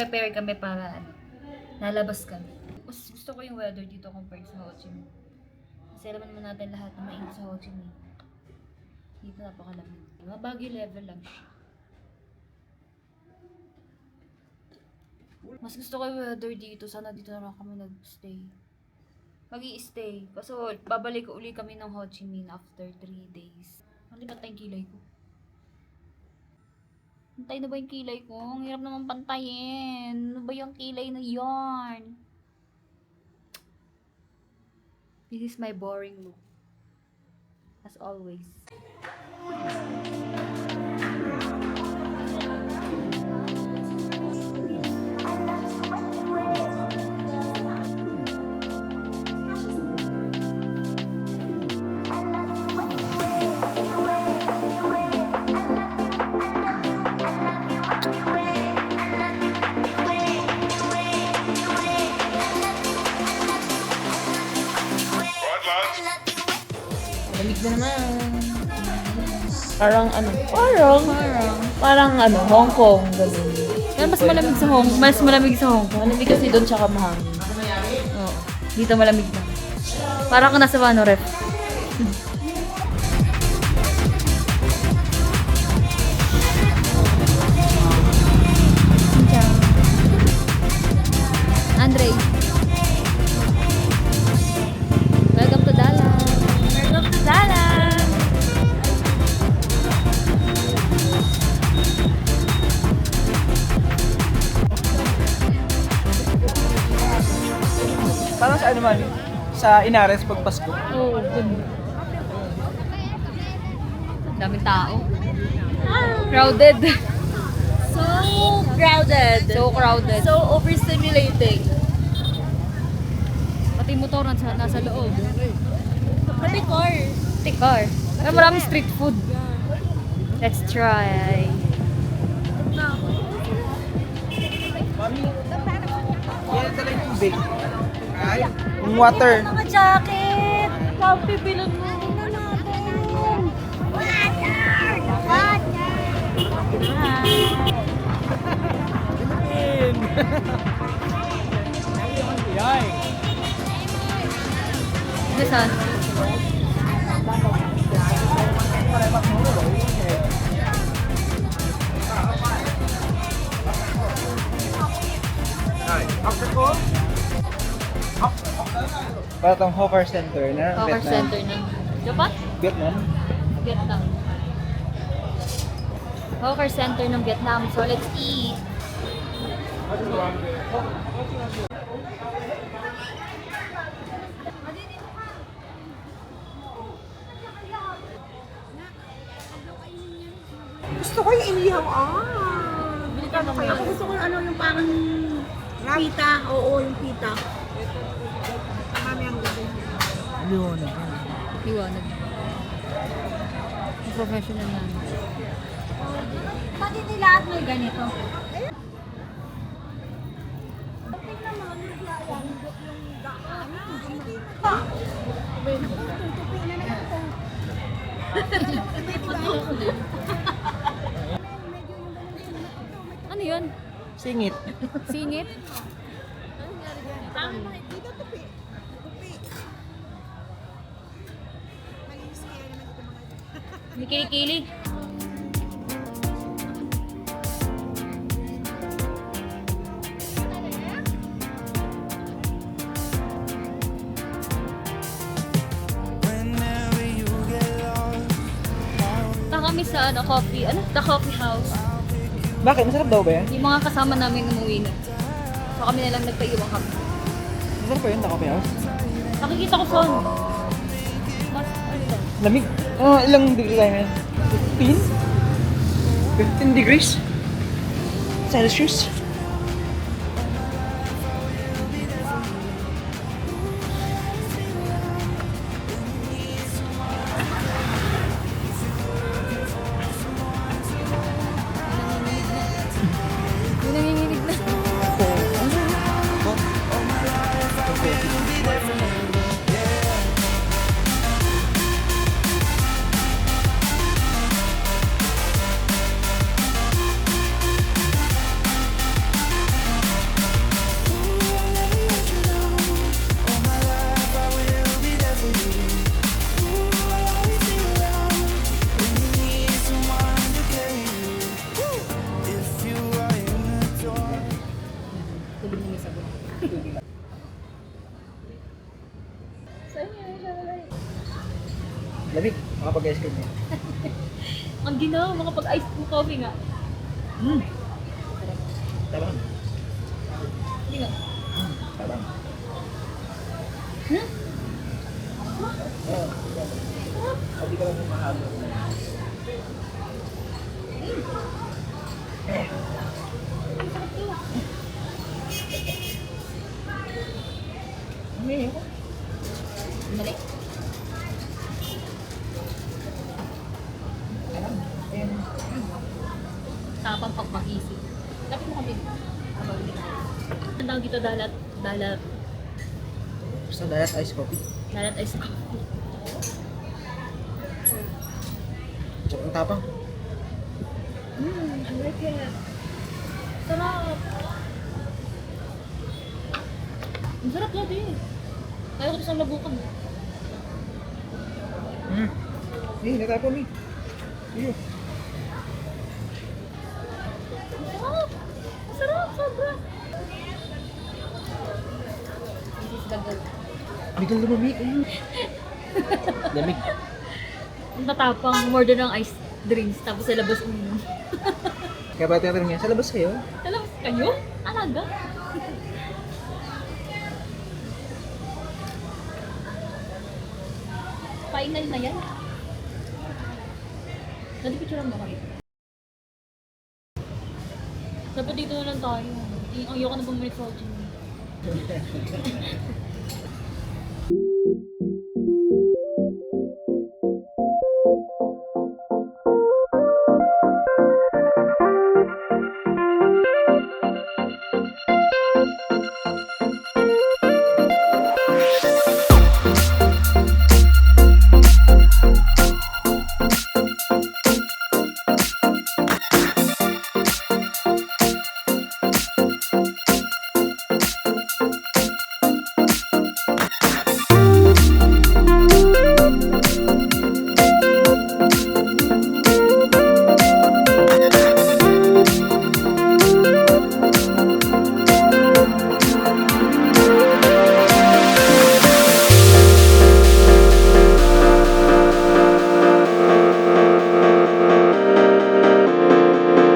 nagpe-prepare kami para lalabas kami. Mas gusto ko yung weather dito compared sa Ho Chi Minh. Kasi alam naman natin lahat na mainit sa Ho Chi Minh. Dito napakalamig. Mga Baguio level lang siya. Mas gusto ko yung weather dito. Sana dito na lang kami nag-stay. Mag-i-stay. Kaso babalik uli kami ng Ho Chi Minh after 3 days. Ano ba tayong kilay ko? Pantay na ba yung kilay ko? Ang hirap naman pantayin. Ano ba yung kilay na yarn? This is my boring look. As always. Lamig na naman. Parang ano? Parang ano, Hong Kong. Ganun. Pero mas malamig sa Hong Kong. Malamig kasi doon tsaka mahangin. Oo. Dito malamig na. Parang ka nasa ano, ref. Andre. Welcome to Dallas. Welcome to Dallas. Parang sa ano man, sa Inares pag Pasko. Oh, ganda. Daming tao. Crowded. So crowded. So crowded. So overstimulating. Pati motor nasa loob. Pati car. Tikar. Ay, maraming street food. Let's try. Mami, yan talaga yung tubig. Ay, yung water. Mga jacket. Sabi, bilon mo. Yay! Ito saan? Para itong hawker center na Hawker Vietnam. center ng Japan? Vietnam? Vietnam. Hawker center ng Vietnam. So let's eat. Gusto ko yung inihaw. Bili ka na kaya. Ako gusto ko yung ano, yung parang pita. Oo, yung pita. Mami ang gusto. Liwanag. Professional na. Pati nila at may ganito. Ano yun? Singit. Singit? Dito tupi. Tupi. Malinis kaya naman ito mga May kilikili. Punta kami sa coffee, the coffee house. Bakit? Masarap daw ba yan? Yung mga kasama namin umuwi na. So kami na lang nagpaiwan kami. Masarap ba yun? Coffee house? Nakikita ko son. Mas, ano lang? Lamig. Oh, ilang degree tayo ngayon? 15? 15 degrees? Celsius? Yung nanginginig na. pag-ice cream eh. Ang ginawa, makapag-ice coffee nga. Tabang. Hindi nga. Tabang. Hmm? Oo. Hindi ka lang mahalo. Hindi ako. Mali. Tapang pagpag-isip. Lapit mo kami. Ang tawag dito, dalat Basta diet ice coffee. ice coffee. Tsaka ang tapang. I like it. Sarap. Ang sarap dati eh. Kaya ko ito sa labukan. Natapon eh. Iyo. Sarap! Sarap! Sobra! This is the goat. Biglang lumamig. Ayun. Lamig. Ang tatapang, order ng ice drinks, tapos sa labas uminom. Kaya ba tinatanong niya, sa labas kayo? Sa labas kayo? Alaga? Final na yan. Nalipicturean mo kayo. Dapat dito na lang tayo. Ang ayoko na bumalik sa Ho Chi Minh.